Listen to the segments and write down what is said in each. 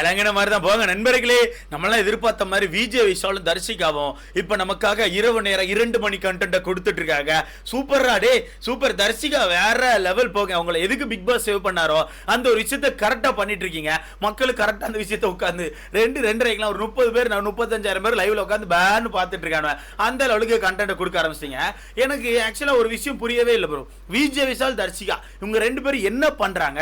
இறங்கின மாதிரி தான் போங்க நண்பர்களே. நம்மளாம் எதிர்பார்த்த மாதிரி விஜய் விஷாலும் தர்ஷிகாவும் இப்ப நமக்காக இரவு நேரம் 2 மணி கண்டென்ட் கொடுத்துட்டு இருக்காங்க. சூப்பர்ரா டே, சூப்பர். தர்ஷிகா வேற லெவல் போங்க. அவங்களை எதுக்கு பிக் பாஸ் சேவ் பண்ணாரோ அந்த ஒரு விஷயத்த கரெக்டா பண்ணிட்டு இருக்கீங்க. மக்களுக்கு கரெக்டா அந்த விஷயத்த உட்காந்து 2:30 ஒரு 30 பேர் 35,000 பேர் லைவ்ல உட்காந்து பேன்னு பார்த்துட்டு இருக்காங்க. அந்த லெவலுக்கு கண்டென்ட் கொடுக்க ஆரம்பிச்சிட்டீங்க. எனக்கு ஆக்சுவலா ஒரு விஷயம் புரியவே இல்லை ப்ரோ. விஜய் விஷால் தர்ஷிகா இவங்க 2 பேரும் என்ன பண்றாங்க,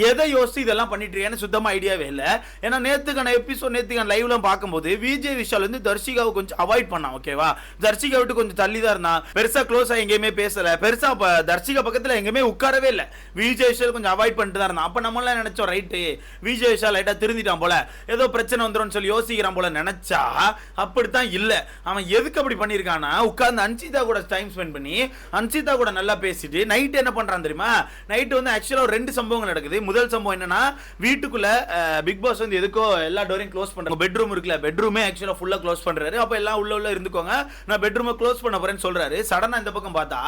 எதை யோசிச்சு இதெல்லாம் பண்ணிட்டு இருக்கேன்னு சுத்தமா ஐடியாவே இல்லை. ஏன்னா நேத்துக்கான எபிசோட் நேத்துக்கான லைவ்ல பார்க்கும்போது விஜய் விஷால் வந்து தர்ஷிகாவை கொஞ்சம் அவாய்ட் பண்ணான். ஓகேவா, தர்ஷிகா விட்டு கொஞ்சம் தள்ளி தான் இருந்தான். பெருசா க்ளோஸா எங்கேயுமே பேசல. பெருசா தர்ஷிகா பக்கத்துல எங்கேயுமே உட்காரவே இல்லை. விஜய் விஷால் கொஞ்சம் அவாய்ட் பண்ணிட்டு தான் இருந்தான். அப்ப நம்ம எல்லாம் நினைச்சோம் ரைட்டு விஜய் விஷால் லைட்டா திருந்திட்டான் போல, ஏதோ பிரச்சனை வந்துடும் சொல்லி யோசிக்கிறான் போல நினைச்சா அப்படித்தான் இல்ல. அவன் எதுக்கு அப்படி பண்ணிருக்கானா, உட்கார்ந்து அன்சிதா கூட டைம் ஸ்பெண்ட் பண்ணி அன்சிதா கூட நல்லா பேசிட்டு நைட் என்ன பண்றான் தெரியுமா? நைட் வந்து ஆக்சுவலா 2 சம்பவங்கள் நடக்குது. முதல் சம்பவம் என்னன்னா, வீட்டுக்குள்ள பிக் பாஸ் வந்து எதுக்கோ எல்லா டோரையும் க்ளோஸ் பண்றாங்க. பெட்ரூம் இருக்குல்ல, பெட்ரூமே ஆக்சுவலா ஃபுல்லா க்ளோஸ் பண்றாரு. அப்ப எல்லாம் உள்ள இருந்துக்கோங்க, நான் பெட்ரூமை க்ளோஸ் பண்ண போறேன்னு சொல்றாரு. சடனா இந்த பக்கம் பார்த்தா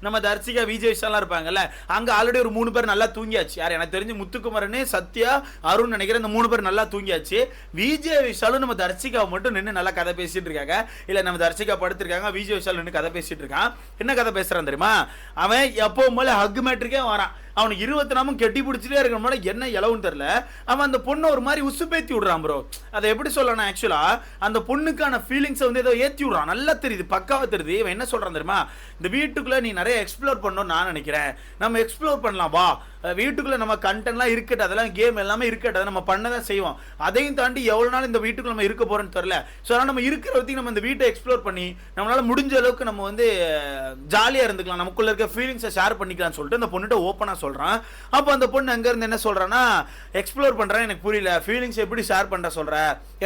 நம்ம தர்ஷிகா விஜய் விஷாலாம் இருப்பாங்கல்ல, அங்க ஆல்ரெடி ஒரு 3 பேர் நல்லா தூங்கியாச்சு. யார் எனக்கு தெரிஞ்சு முத்துக்குமரன், சத்யா, அருண் நினைக்கிறேன். இந்த 3 பேர் நல்லா தூங்கியாச்சு. விஜய் விஷாலும் நம்ம தர்ஷிகாவை மட்டும் நின்று நல்லா கதை பேசிட்டு இருக்காங்க. இல்ல நம்ம தர்ஷிகா படுத்திருக்காங்க, விஜய் விஷால் நின்று கதை பேசிட்டு இருக்கான். என்ன கதை பேசுறான் தெரியுமா? அவன் எப்பவும் போல ஹக் மேட்ருக்கே வரான். அவனுக்கு 24 கெட்டி பிடிச்சிட்டே இருக்கனால என்ன இளவுன்னு தெரியல. அவன் அந்த பொண்ணை ஒரு மாதிரி உசுப்பேத்தி விடுறான் ப்ரோ. அதை எப்படி சொல்லணும், ஆக்சுவலா அந்த பொண்ணுக்கான ஃபீலிங்ஸ் வந்து ஏதோ ஏற்றி விடுறான். நல்லா தெரியுது, பக்காவா தெரியுது. இவன் என்ன சொல்றான் தெரியுமா? இந்த வீட்டுக்குள்ள நீ நிறைய எக்ஸ்ப்ளோர் பண்ணணும்னு நான் நினைக்கிறேன், நம்ம எக்ஸ்ப்ளோர் பண்ணலாம் வா. வீட்டுக்குள்ள நம்ம கண்டென்ட்லாம் இருக்கட்டும், அதெல்லாம் கேம் எல்லாமே இருக்கட்டும், அதை நம்ம பண்ணதான் செய்வோம். அதையும் தாண்டி எவ்வளவு நாள் இந்த வீட்டுக்குள்ள நம்ம இருக்க போறோம்னு தெரியல. ஸோ அதனால் நம்ம இருக்கிற வரைக்கும் நம்ம இந்த வீட்டை எக்ஸ்ப்ளோர் பண்ணி நம்மளால முடிஞ்ச அளவுக்கு நம்ம வந்து ஜாலியாக இருந்துக்கலாம், நமக்குள்ள இருக்க ஃபீலிங்ஸை ஷேர் பண்ணிக்கலாம்னு சொல்லிட்டு அந்த பொண்ணுகிட்ட ஓப்பனாக சொல்றான். அப்போ அந்த பொண்ணு அங்க இருந்து என்ன சொல்றான்னா, எக்ஸ்ப்ளோர் பண்றேன், எனக்கு புரியல, ஃபீலிங்ஸ் எப்படி ஷேர் பண்ற சொல்ற,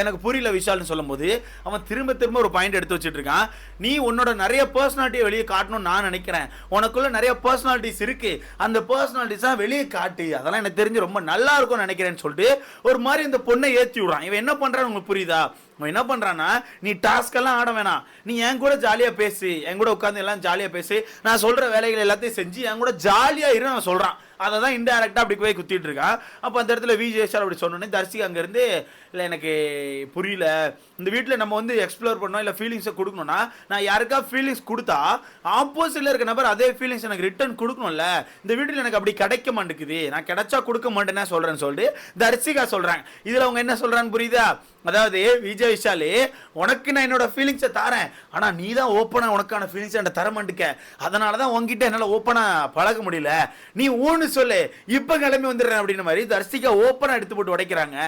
எனக்கு புரியல விஷால்னு சொல்லும்போது அவன் திரும்ப ஒரு பாயிண்ட் எடுத்து வச்சிட்டு இருக்கான். நீ உன்னோட நிறைய பர்சனாலிட்டியை வெளியே காட்டணும்னு நான் நினைக்கிறேன், உனக்குள்ள நிறைய பர்சனாலிட்டிஸ் இருக்கு, அந்த பர்சனாலிட்டிஸ் வெளியே காட்டு, அதெல்லாம் எனக்கு தெரிஞ்சு ரொம்ப நல்லா இருக்கும்னு நினைக்கிறேன்னு சொல்லிட்டு ஒரு மாதிரி இந்த பொண்ணை ஏற்றி விடுறான். இவன் என்ன பண்றான்னு உங்களுக்கு புரியுதா? அவன் என்ன பண்றான்னா, நீ டாஸ்க் எல்லாம் ஆட வேணாம், நீ என் கூட ஜாலியா பேசு, என் கூட உட்காந்து எல்லாம் ஜாலியா பேசு, நான் சொல்ற வேலைகள் எல்லாத்தையும் செஞ்சு என் கூட ஜாலியா இரு நான் சொல்றான். அதை தான் இன்டைரக்டா அப்படி போய் குத்திட்டு இருக்கான். அப்போ அந்த இடத்துல விஜய் விஷால் அப்படி சொன்னோன்னே தர்ஷிகா அங்கேருந்து, இல்லை எனக்கு புரியல, இந்த வீட்டில் நம்ம வந்து எக்ஸ்ப்ளோர் பண்ணோம் இல்லை ஃபீலிங்ஸை கொடுக்கணும்னா நான் யாருக்கா ஃபீலிங்ஸ் கொடுத்தா ஆப்போசிட்டில் இருக்க நபர் அதே ஃபீலிங்ஸ் எனக்கு ரிட்டர்ன் கொடுக்கணும்ல, இந்த வீட்டில் எனக்கு அப்படி கிடைக்க மாட்டேங்குது, நான் கிடைச்சா கொடுக்க மாட்டேன்னா சொல்கிறேன்னு சொல்லிட்டு தர்ஷிகா சொல்கிறாங்க. இதில் அவங்க என்ன சொல்கிறான்னு புரியுதா? அதாவது விஜய் விஷாலே, உனக்கு நான் என்னோட ஃபீலிங்ஸை தரேன், ஆனால் நீ தான் ஓப்பனாக உனக்கான ஃபீலிங்ஸை என்கிட்ட தர மாட்டேக்க, அதனால தான் உங்ககிட்ட என்னால் ஓப்பனாக பழக முடியல, நீ ஊன்னு சொல்லு, இப்போ கிளம்பி வந்துடுறேன் அப்படின்னு மாதிரி தர்ஷிகா ஓப்பனாக எடுத்து போட்டு உடைக்கிறாங்க.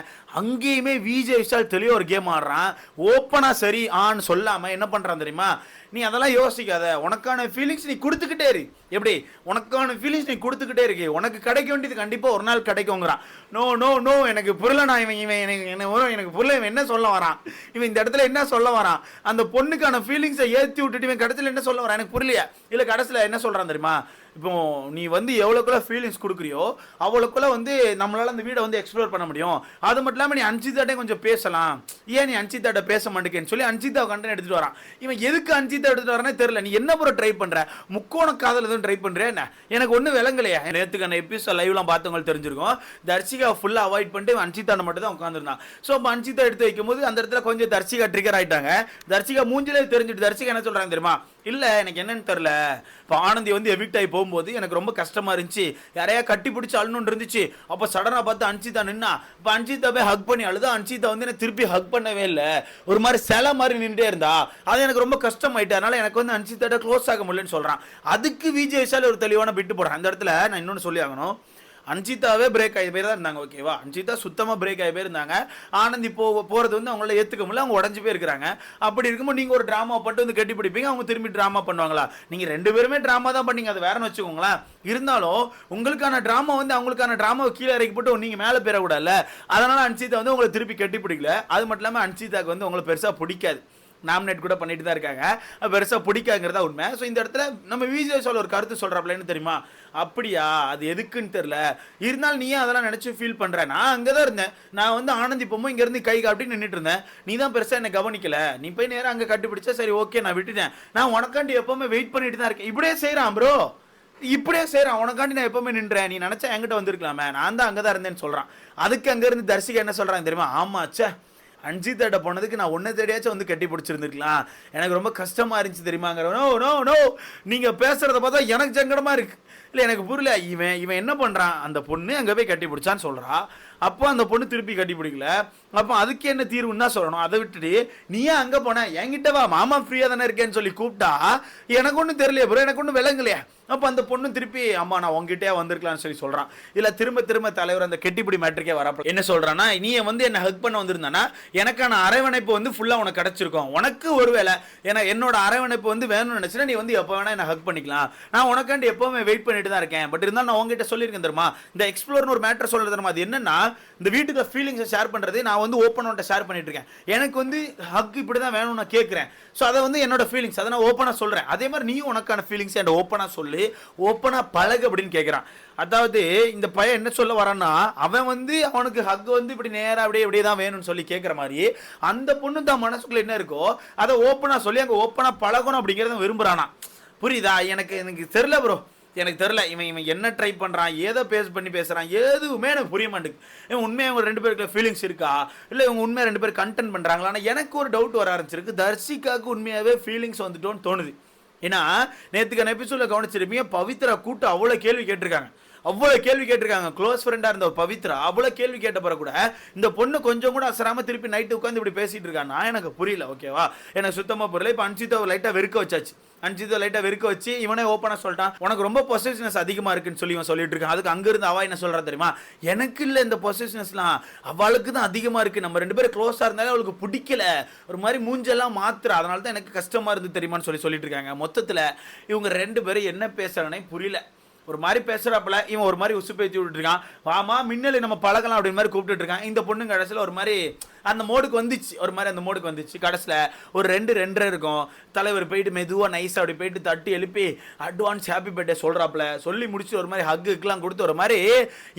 அங்கேயுமே விஜய் விஷால் தெளிவாக ஒரு கேம் ஆடுறான். ஓப்பனாக சரி ஆன்னு சொல்லாமல் என்ன பண்ணுறான் தெரியுமா? நீ அதெல்லாம் யோசிக்காத, உனக்கான ஃபீலிங்ஸ் நீ கொடுத்துக்கிட்டே இரு. எப்படி உனக்கான ஃபீலிங்ஸ் நீ கொடுத்துக்கிட்டே இருக்கு, உனக்கு கிடைக்க வேண்டியது கண்டிப்பாக ஒரு நாள் கிடைக்குங்கிறான். நோ நோ நோ, எனக்கு புரியல, நான் எனக்கு புரியல, இவன் என்ன சொல்ல வரான், இவன் இந்த இடத்துல என்ன சொல்ல வரான், அந்த பொண்ணுக்கான ஃபீலிங்ஸை ஏற்றி விட்டுட்டு இவன் கடைசியில் என்ன சொல்ல வரான் எனக்கு புரியலையா? இல்லை கடைசியில் என்ன சொல்கிறான் தெரியுமா? இப்போ நீ வந்து எவ்வளோக்குள்ள ஃபீலிங்ஸ் கொடுக்குறியோ அவ்வளோக்குள்ள வந்து நம்மளால அந்த வீடை வந்து எக்ஸ்ப்ளோர் பண்ண முடியும். அது மட்டும் இல்லாமல் நீ அன்சிதாட்டே கொஞ்சம் பேசலாம், ஏன் நீ அன்சிதாட்ட பேச மாட்டேங்கன்னு சொல்லி அன்சிதா கண்டென்ட் எடுத்துட்டு வரான். இவன் எதுக்கு அன்சிதா எடுத்துட்டு வரானே தெரியல. நீ என்ன ட்ரை பண்ற, முக்கோண காதல் எதுவும் ட்ரை பண்ற என்ன, எனக்கு ஒன்றும் விளங்கலையா? நேற்றுக்கான எபிசோட் லைவ்லாம் பார்த்தவங்களுக்கு தெரிஞ்சிருக்கும். தர்ஷிகா ஃபுல்லாக அவாய்ட் பண்ணிட்டு அன்சிதாட்ட மட்டும் தான் உட்காந்துருந்தான். ஸோ அப்போ அன்சிதா எடுத்து வைக்கும் போது அந்த இடத்துல கொஞ்சம் தர்ஷிகா ட்ரிகர் ஆயிட்டாங்க. தர்ஷிகா மூஞ்சிலே தெரிஞ்சுட்டு தர்ஷிகா என்ன சொல்றாங்க தெரியுமா? இல்லை எனக்கு என்னன்னு தெரியல, இப்போ ஆனந்தி வந்து எவிக்ட் ஆகி போகும்போது எனக்கு ரொம்ப கஷ்டமா இருந்துச்சு, யாரையா கட்டி பிடிச்சி அழுன்னு இருந்துச்சு. அப்போ சடனாக பார்த்து அன்சிதா நின்னா, இப்போ அன்சிதா போய் ஹக் பண்ணி அழுதா, அன்சிதா வந்து எனக்கு திருப்பி ஹக் பண்ணவே இல்லை, ஒரு மாதிரி சில மாதிரி நின்றுட்டே இருந்தா, அது எனக்கு ரொம்ப கஷ்டமாயிட்டு, அதனால எனக்கு வந்து அன்சிதாட்ட க்ளோஸ் ஆக முடியலன்னு சொல்றான். அதுக்கு விஜய் விஷால் ஒரு தெளிவான பிட்டு போடுறான். அந்த இடத்துல நான் இன்னொன்று சொல்லி ஆகணும், அன்சிதாவே பிரேக் ஆகி பேர் தான் இருந்தாங்க. ஓகேவா, அன்சிதா சுத்தமாக பிரேக் ஆகி இருந்தாங்க. ஆனந்தி போகிறது வந்து அவங்களால ஏற்றுக்க முடியல, அவங்க உடஞ்சி போயிருக்கிறாங்க. அப்படி இருக்கும்போது நீங்கள் ஒரு ட்ராமா பட்டு வந்து கட்டி பிடிப்பீங்க, அவங்க திரும்பி ட்ராமா பண்ணுவாங்களா? நீங்கள் 2 பேருமே ட்ராமா தான் பண்ணீங்க, அது வேறன்னு வச்சுக்கோங்களேன். இருந்தாலும் உங்களுக்கான ட்ராமா வந்து அவங்களுக்கான ட்ராமாவை கீழே இறக்கி போட்டு நீங்கள் மேலே போயிடக்கூடாதுல்ல. அதனால அன்சிதா வந்து உங்களை திருப்பி கட்டி பிடிக்கல. அது மட்டும் இல்லாமல் அன்சிதாக்கு வந்து உங்களை பெருசாக பிடிக்காது, நாமினேட் கூட பண்ணிட்டு தான் இருக்காங்க, பெருசாக பிடிக்காங்கிறதா உண்மை. ஸோ இந்த இடத்துல நம்ம விஜய் விஷால் ஒரு கருத்து சொல்கிறாப்லன்னு தெரியுமா? அப்படியா, அது எதுக்குன்னு தெரில, இருந்தாலும் நீ அதெல்லாம் நினச்சி ஃபீல் பண்ணுற, நான் அங்கே தான் இருந்தேன், நான் வந்து ஆனந்தி போகும்போது இங்கேருந்து கை காட்டி நின்றுட்டு இருந்தேன், நீ தான் பெருசாக என்னை கவனிக்கல, நீ போய் நேரம் அங்கே கண்டுபிடிச்சா சரி ஓகே நான் விட்டுட்டேன், நான் உனக்காண்டி எப்போவுமே வெயிட் பண்ணிட்டு தான் இருக்கேன். இப்படியே செய்கிறான் ப்ரோ, இப்படியே செய்யறான். உனக்காண்டி நான் எப்பவுமே நின்றேன், நீ நினைச்சா என்கிட்ட வந்திருக்கலாமே, நான் தான் அங்கதான் இருந்தேன்னு சொல்றான். அதுக்கு அங்க இருந்து தர்சிகா என்ன சொல்றாங்க தெரியுமா? ஆமா ச்சே, அஞ்சித்தாட்ட போனதுக்கு நான் ஒன்றை தேடியாச்சும் வந்து கட்டி பிடிச்சிருந்துருக்கலாம், எனக்கு ரொம்ப கஷ்டமா இருந்துச்சு தெரியுமாங்கிற. நோ நோ நோ, நீங்க பேசுறத பார்த்தா எனக்கு சங்கடமா இருக்கு. இல்லை எனக்கு புரியல, இவன் இவன் என்ன பண்றான், அந்த பொண்ணு அங்கே போய் கட்டி பிடிச்சான்னு சொல்றா, அப்போ அந்த பொண்ணு திருப்பி கட்டி பிடிக்கல, அப்போ அதுக்கு என்ன தீர்வுன்னு தான் சொல்லணும். அதை விட்டுட்டு நீ ஏன் அங்கே போன, என்கிட்ட வா மாமா ஃப்ரீயாக தானே இருக்கேன்னு சொல்லி கூப்பிட்டா எனக்கு ஒன்றும் தெரியலையே ப்ரோ, எனக்கு ஒன்றும் விளங்கலையா. அப்போ அந்த பொண்ணு திருப்பி அம்மா நான் உங்ககிட்டயே வந்திருக்கலாம்னு சொல்லி சொல்கிறான். இல்லை திரும்ப திரும்ப தலைவர் அந்த கெட்டிப்பிடி மேட்ருக்கே வரப்போ என்ன சொல்கிறான்னா, நீ வந்து என்னை ஹக் பண்ண வந்திருந்தானா எனக்கான அரவணைப்பு வந்து ஃபுல்லாக உனக்கு கிடச்சிருக்கும். உனக்கு ஒருவேளை ஏன்னா என்னோட அரவணைப்பு வந்து வேணும்னு நினச்சினா நீ வந்து எப்போ வேணா என்னை ஹக் பண்ணிக்கலாம், நான் உனக்காண்டி எப்போவுமே வெயிட் பண்ணிட்டு தான் இருக்கேன். பட் இருந்தாலும் நான் உங்ககிட்ட சொல்லியிருக்கேன் தெரியுமா, இந்த எக்ஸ்ப்ளோர்னு ஒரு மேட்டர் சொல்கிறது தெரியுமா, அது என்னன்னா இந்த வீட்டுக்கு ஃபீலிங்ஸை ஷேர் பண்ணுறது நான் வந்து ஓப்பனாக ஷேர் பண்ணிட்டு இருக்கேன். எனக்கு வந்து ஹக் இப்படி தான் வேணும்னு நான் கேட்குறேன். ஸோ அதை வந்து என்னோட ஃபீலிங்ஸ் அதை நான் ஓப்பனாக சொல்கிறேன். அதே மாதிரி நீயும் உனக்கான ஃபீலிங்ஸ் என்கிட்ட ஓப்பனாக சொல்லி ஓப்பனாக பழகு அப்படின்னு கேட்குறான். அதாவது இந்த பையன் என்ன சொல்ல வரான்னா, அவன் வந்து அவனுக்கு ஹக் வந்து இப்படி நேராக அப்படியே இப்படியே தான் வேணும்னு சொல்லி கேட்குற மாதிரி அந்த பொண்ணு தான் மனசுக்குள்ள என்ன இருக்கோ அதை ஓப்பனாக சொல்லி அங்கே ஓப்பனாக பழகணும் அப்படிங்கிறத விரும்புகிறானா. புரியுதா? எனக்கு தெரியல ப்ரோ, எனக்கு தெரில இவன் என்ன ட்ரை பண்ணுறான், ஏதோ பண்ணி பேசுகிறான், எதுவுமே எனக்கு புரிய மாட்டேங்குது. இவன் உண்மையாக இவங்க 2 பேருக்கு ஃபீலிங்ஸ் இருக்கா, இல்லை இவங்க உண்மையாக 2 பேர் கண்டென்ட் பண்ணுறாங்களா? ஆனால் எனக்கு ஒரு டவுட் வர ஆரம்பிச்சிருக்கு, தர்சிகாவுக்கு உண்மையாகவே ஃபீலிங்ஸ் வந்துட்டோன்னு தோணுது. ஏன்னா நேற்றுக்கான எபிசோடில் கவனிச்சிருப்பீங்க, பவித்ரா கூட்டம் அவ்வளோ கேள்வி கேட்டிருக்காங்க. க்ளோஸ் ஃப்ரெண்டாக இருந்த பவித்ரா அவ்வளோ கேள்வி கேட்ட பிறகு கூட இந்த பொண்ணு கொஞ்சம் கூட அசராமல் திருப்பி நைட்டு உட்காந்து இப்படி பேசிட்டு இருக்கான்னா எனக்கு புரியல. ஓகேவா, எனக்கு சுத்தமாக புரியல. இப்போ அன்சிதாவை லைட்டாக வெறுக்க வச்சு இவனே ஓப்பனாக சொல்லிட்டான், உனக்கு ரொம்ப பொசசிவ்னஸ் அதிகமாக இருக்குன்னு சொல்லி இவன் சொல்லிட்டு இருக்கான். அதுக்கு அங்கிருந்து அவள் என்ன சொல்கிறா தெரியுமா, எனக்கு இல்லை இந்த பொசசிவ்னஸ்லாம் அவளுக்கு தான் அதிகமாக இருக்குது, நம்ம 2 பேரும் க்ளோஸாக இருந்தாலும் அவளுக்கு பிடிக்கல, ஒரு மாதிரி மூஞ்செல்லாம் மாத்துறா, அதனால தான் எனக்கு கஷ்டமாக இருந்து தெரியுமான்னு சொல்லிட்டு இருக்காங்க. மொத்தத்தில் இவங்க 2 பேரும் என்ன பேசுறாங்கன்னே புரியல. ஒரு மாதிரி பேசுறாப்புல இவன் ஒரு மாதிரி உசு பேத்தி விட்டுருக்கான், வாமா மின்னல் நம்ம பழகலாம் அப்படின்னு மாதிரி கூப்பிட்டு இருக்கான். இந்த பொண்ணு கடைசியில் ஒரு மாதிரி அந்த மோடுக்கு வந்துச்சு. கடைசியில் ஒரு 2-2.5 இருக்கும். தலைவர் போயிட்டு மெதுவாக நைஸாக அப்படி போயிட்டு தட்டி எழுப்பி அட்வான்ஸ் ஹாப்பி பர்த்டே சொல்கிறாப்புல, சொல்லி முடிச்சு ஒரு மாதிரி ஹக்குக்கெலாம் கொடுத்து ஒரு மாதிரி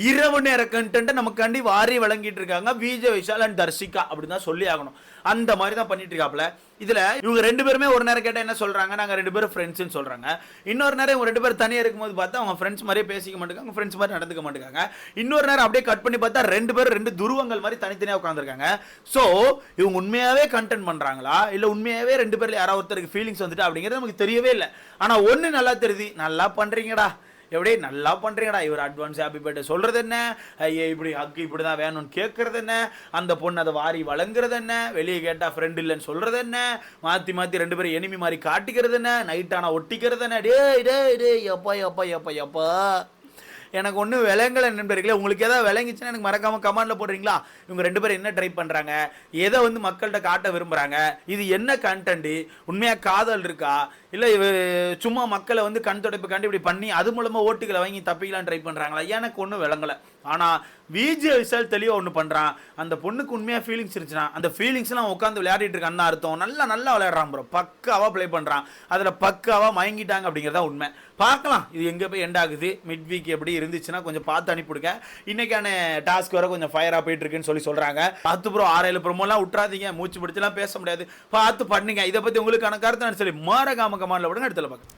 இரவு நேர கண்டென்ட்டை நமக்காண்டி வாரி வழங்கிட்டு இருக்காங்க விஜய் விஷால் அண்ட் தர்சிகா அப்படின்னு தான் சொல்லி ஆகணும். அந்த மாதிரி தான் பண்ணிட்டு இருக்காப்புல. இதில் இவங்க 2 பேருமே ஒரு நேரம் கேட்டால் என்ன சொல்கிறாங்க, நாங்கள் 2 பேரும் ஃப்ரெண்ட்ஸ்ன்னு சொல்கிறாங்க. இன்னொரு நேரம் இவங்க 2 பேரும் தனியாக இருக்கும்போது பார்த்தா அவங்க ஃப்ரெண்ட்ஸ் மாதிரியே பேசிக்க மாட்டேங்க, ஃப்ரெண்ட்ஸ் மாதிரி நடந்துக்க மாட்டேங்க. இன்னொரு நேரம் அப்படியே கட் பண்ணி பார்த்தா 2 பேரும் 2 துருவங்கள் மாதிரி தனித்தனியாக உட்காந்துருக்காங்க. ஸோ இவங்க உண்மையாகவே கண்டென்ட் பண்ணுறாங்களா, இல்லை உண்மையாகவே 2 பேரில் யாராவது ஒருத்தருக்கு ஃபீலிங்ஸ் வந்துட்டு அப்படிங்கிறது நமக்கு தெரியவே இல்லை. ஆனால் ஒன்று நல்லா தெரியுது, நல்லா பண்ணுறீங்கடா, எப்படியே நல்லா பண்ணுறீங்கடா. இவர் அட்வான்ஸ் ஹாப்பி பர்த்டே சொல்கிறது என்ன, ஐயா இப்படி ஹக்கு இப்படி தான் வேணும்னு கேட்குறது என்ன, அந்த பொண்ணு அதை வாரி வழங்குறது என்ன, வெளியே கேட்டால் ஃப்ரெண்ட் இல்லைன்னு சொல்கிறது என்ன, மாற்றி 2 பேரும் எனிமி மாதிரி காட்டிக்கிறது என்ன, நைட்டானா ஒட்டிக்கிறது என்ன, டே எப்பா எனக்கு ஒன்றும் விளங்கலை நண்பர்களே. உங்களுக்கு எதாவது விளங்கிச்சுன்னா எனக்கு மறக்காமல் கமெண்டில் போடுறீங்களா? இவங்க 2 பேரும் என்ன ட்ரை பண்ணுறாங்க, எதை வந்து மக்கள்கிட்ட காட்ட விரும்புகிறாங்க, இது என்ன கண்டென்ட்டு, உண்மையாக காதல் இருக்கா, இல்லை சும்மா மக்களை வந்து கண் துடைப்புக்காண்டி இப்படி பண்ணி அது மூலமாக ஓட்டுகளை வாங்கி தப்பிக்கலாம் ட்ரை பண்ணுறாங்களா? எனக்கு ஒன்றும் விளங்கலை. ஆனால் விஜய் விஷால் தெளிவாக ஒன்று பண்ணுறான், அந்த பொண்ணுக்கு உண்மையாக ஃபீலிங்ஸ் இருந்துச்சுன்னா அந்த ஃபீலிங்ஸ்லாம் உட்காந்து விளையாடிட்டு இருக்கான்னு அர்த்தம். நல்லா விளையாடுறான் ப்ரோ, பக்காவாக ப்ளே பண்ணுறான், அதில் பக்காவாக மயங்கிட்டாங்க அப்படிங்கிறதா உண்மை. பார்க்கலாம் இது எங்கே போய் எண்ட் ஆகுது. மிட் வீக் எப்படி இருந்துச்சுன்னா கொஞ்சம் பார்த்து அனுப்பிவிடுங்க. இன்றைக்கான டாஸ்க் வர கொஞ்சம் ஃபயராக போயிட்டு இருக்குன்னு சொல்கிறாங்க. 10 ப்ரோ 6-7 ப்ரோமோலாம் விட்றாதீங்க, மூச்சு பிடிச்சலாம் பேச முடியாது, பார்த்து பண்ணுங்க. இதை பற்றி உங்களுக்கான கருத்து சொல்லி மறக்காம கமெண்ட்ல விடுங்க. இடத்துல பார்க்க